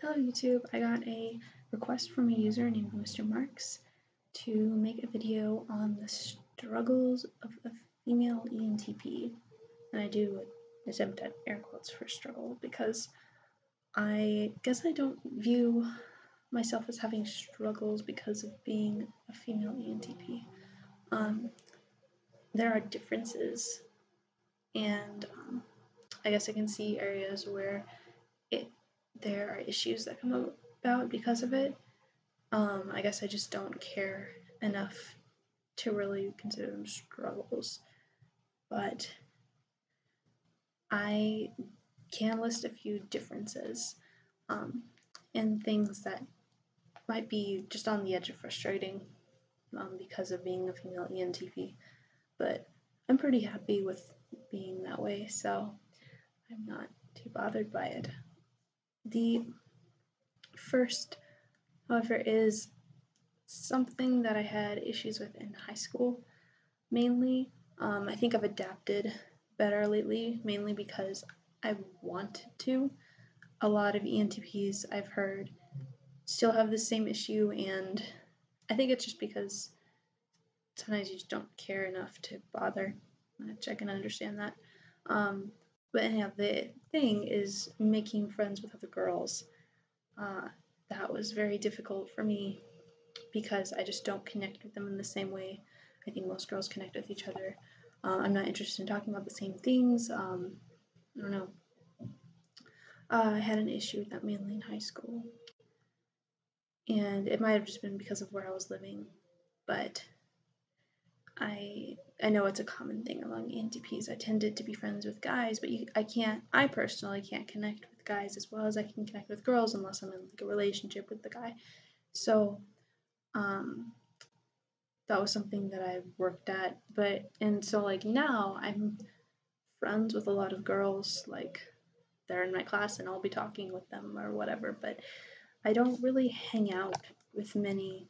Hello YouTube, I got a request from a user named Mr. Marks to make a video on the struggles of a female ENTP. And I do attempt at air quotes for struggle because I guess I don't view myself as having struggles because of being a female ENTP. There are differences, and I guess I can see areas where there are issues that come about because of it. I guess I just don't care enough to really consider them struggles, but I can list a few differences and things that might be just on the edge of frustrating because of being a female ENTP, but I'm pretty happy with being that way, so I'm not too bothered by it. The first, however, is something that I had issues with in high school, mainly. I think I've adapted better lately, mainly because I wanted to. A lot of ENTPs I've heard still have the same issue, and I think it's just because sometimes you just don't care enough to bother, which I can understand that. But anyhow, the thing is making friends with other girls. That was very difficult for me because I just don't connect with them in the same way I think most girls connect with each other. I'm not interested in talking about the same things. I don't know. I had an issue with that mainly in high school, and it might have just been because of where I was living, but I know it's a common thing among ENTPs. I tended to be friends with guys, but I personally can't connect with guys as well as I can connect with girls unless I'm in like a relationship with the guy. So that was something that I worked at, and so like now I'm friends with a lot of girls, like they're in my class and I'll be talking with them or whatever, but I don't really hang out with many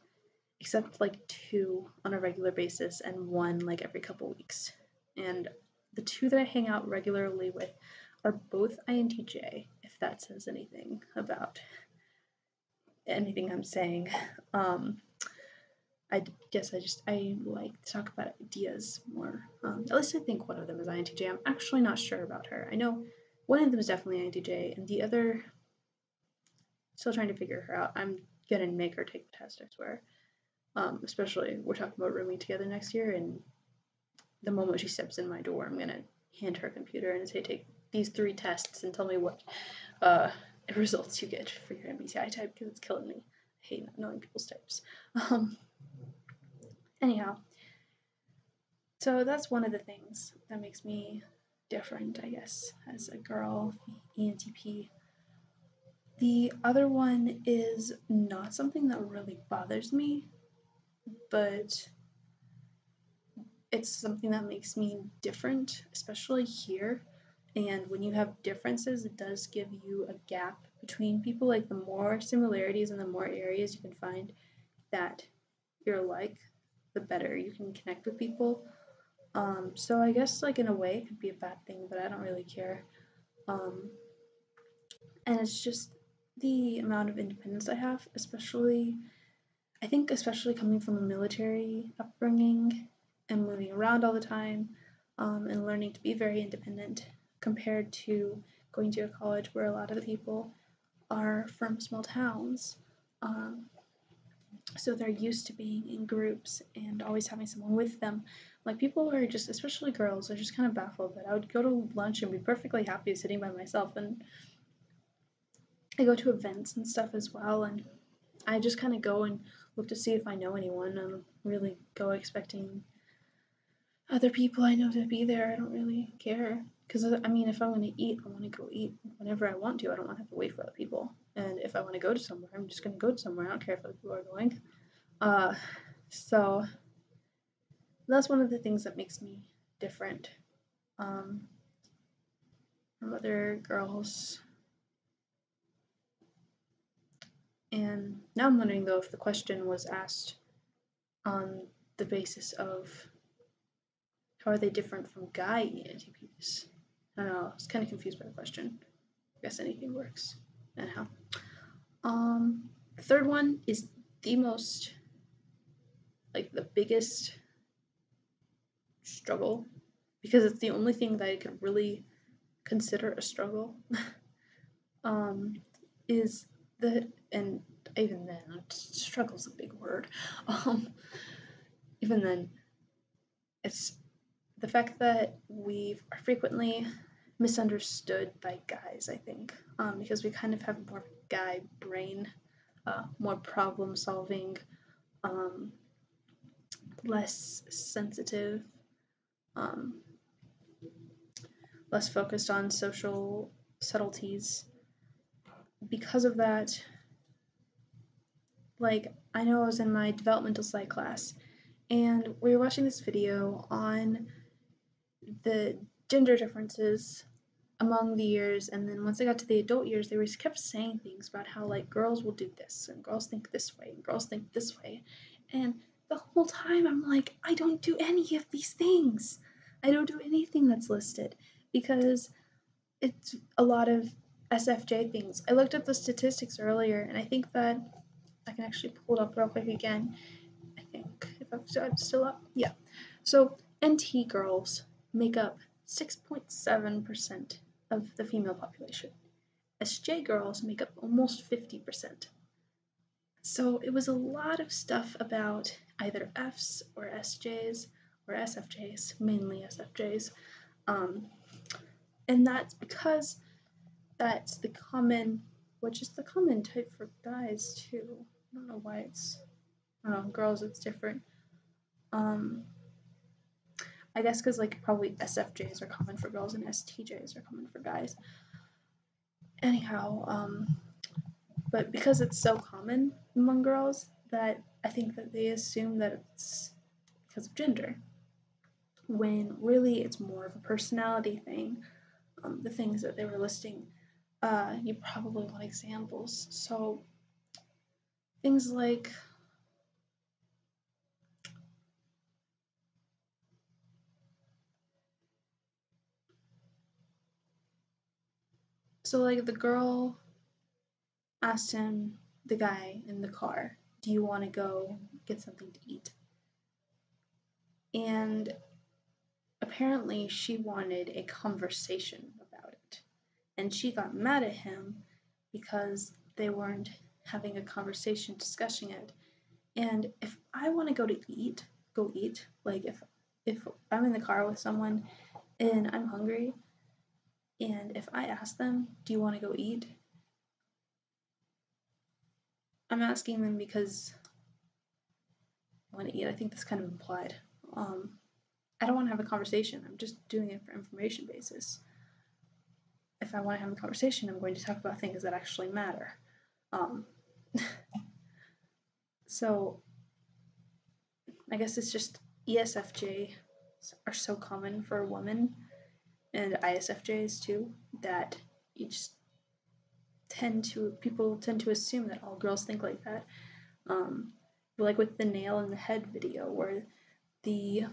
except like 2 on a regular basis and 1 like every couple weeks. And the 2 that I hang out regularly with are both INTJ, if that says anything about anything I'm saying. I guess I like to talk about ideas more. At least I think one of them is INTJ. I'm actually not sure about her. I know one of them is definitely INTJ, and the other, still trying to figure her out. I'm gonna make her take the test, I swear. Especially, we're talking about rooming together next year, and the moment she steps in my door, I'm gonna hand her a computer and say, take these 3 tests and tell me what results you get for your MBTI type, because it's killing me. I hate not knowing people's types. Anyhow, so that's one of the things that makes me different, I guess, as a girl ENTP. The other one is not something that really bothers me, but it's something that makes me different, especially here. And when you have differences, it does give you a gap between people. Like the more similarities and the more areas you can find that you're alike, the better you can connect with people. So I guess like in a way it could be a bad thing, but I don't really care. And it's just the amount of independence I have, I think especially coming from a military upbringing and moving around all the time, and learning to be very independent compared to going to a college where a lot of the people are from small towns. So they're used to being in groups and always having someone with them. Like people are just, especially girls, are just kind of baffled that I would go to lunch and be perfectly happy sitting by myself, and I go to events and stuff as well, and I just kind of go and look to see if I know anyone. I don't really go expecting other people I know to be there. I don't really care, because I mean, if I want to eat, I want to go eat whenever I want to. I don't want to have to wait for other people. And if I want to go to somewhere, I'm just going to go to somewhere. I don't care if other people are going. So that's one of the things that makes me different from other girls. And now I'm wondering though if the question was asked on the basis of how are they different from guy ENTPs? I don't know, I was kind of confused by the question. I guess anything works. Anyhow, The third one is the most, like, the biggest struggle, because it's the only thing that I could really consider a struggle. um, is and even then, struggle's a big word. Um, Even then, it's the fact that we are frequently misunderstood by guys, I think, because we kind of have more guy brain, more problem solving, um, less sensitive, um, less focused on social subtleties. Because of that, like, I know I was in my developmental psych class, and we were watching this video on the gender differences among the years, and then once I got to the adult years, they just kept saying things about how, like, girls will do this and girls think this way and girls think this way, and the whole time I'm like, I don't do any of these things. I don't do anything that's listed, because it's a lot of SFJ things. I looked up the statistics earlier, and I think that I can actually pull it up real quick again. I think if I'm still up, yeah. So NT girls make up 6.7% of the female population. SJ girls make up almost 50%. So it was a lot of stuff about either Fs or SJs or SFJs, mainly SFJs. Um, and that's because that's the common, which is the common type for guys too. I don't know why it's, I don't know, girls it's different. I guess because, like, probably SFJs are common for girls and STJs are common for guys. Anyhow, but because it's so common among girls, that I think that they assume that it's because of gender, when really it's more of a personality thing. The things that they were listing, you probably want examples. So things like, so like the girl asked him, the guy in the car, do you want to go get something to eat? And apparently she wanted a conversation about it. And she got mad at him because they weren't having a conversation discussing it. And if I want to go eat. Like, if I'm in the car with someone and I'm hungry, and if I ask them, do you want to go eat? I'm asking them because I want to eat. I think that's kind of implied. I don't want to have a conversation. I'm just doing it for information basis. If I want to have a conversation, I'm going to talk about things that actually matter. So I guess it's just ESFJ are so common for women, and ISFJs too, that you just people tend to assume that all girls think like that. Like with the nail in the head video, where the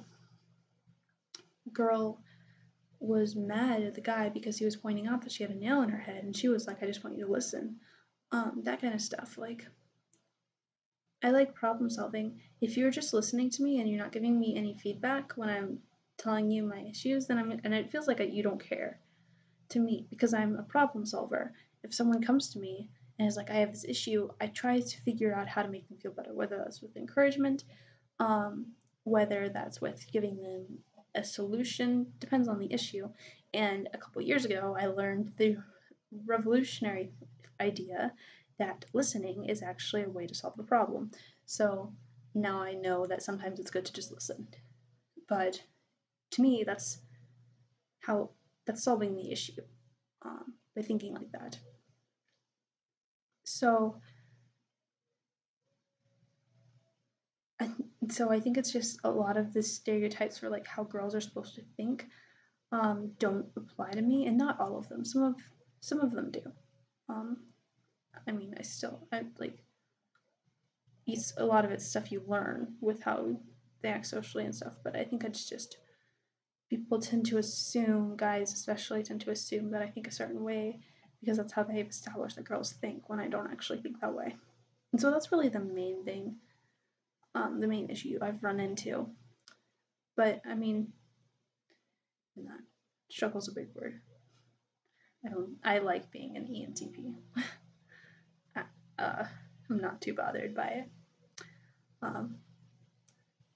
girl was mad at the guy because he was pointing out that she had a nail in her head, and she was like, I just want you to listen. That kind of stuff. Like, I like problem solving. If you're just listening to me and you're not giving me any feedback when I'm telling you my issues, and it feels like you don't care to me, because I'm a problem solver. If someone comes to me and is like, I have this issue, I try to figure out how to make them feel better, whether that's with encouragement, whether that's with giving them a solution, depends on the issue. And a couple years ago, I learned the revolutionary idea that listening is actually a way to solve a problem. So now I know that sometimes it's good to just listen. But to me, that's solving the issue, by thinking like that. So I think it's just a lot of the stereotypes for, like, how girls are supposed to think, don't apply to me, and not all of them. Some of them do. I mean, I like, it's a lot of it's stuff you learn with how they act socially and stuff. But I think it's just people tend to assume, guys especially tend to assume that I think a certain way, because that's how they've established that girls think when I don't actually think that way. And so that's really the main thing, the main issue I've run into. But I mean, that struggle's a big word. I like being an ENTP. I'm not too bothered by it.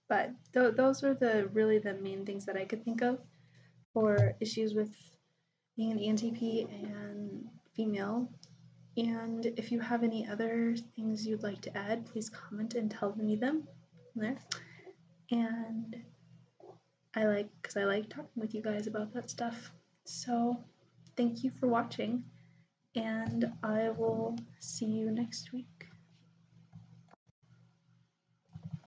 But those are really the main things that I could think of for issues with being an ENTP and female. And if you have any other things you'd like to add, please comment and tell me them there. And I like talking with you guys about that stuff. So thank you for watching, and I will see you next week.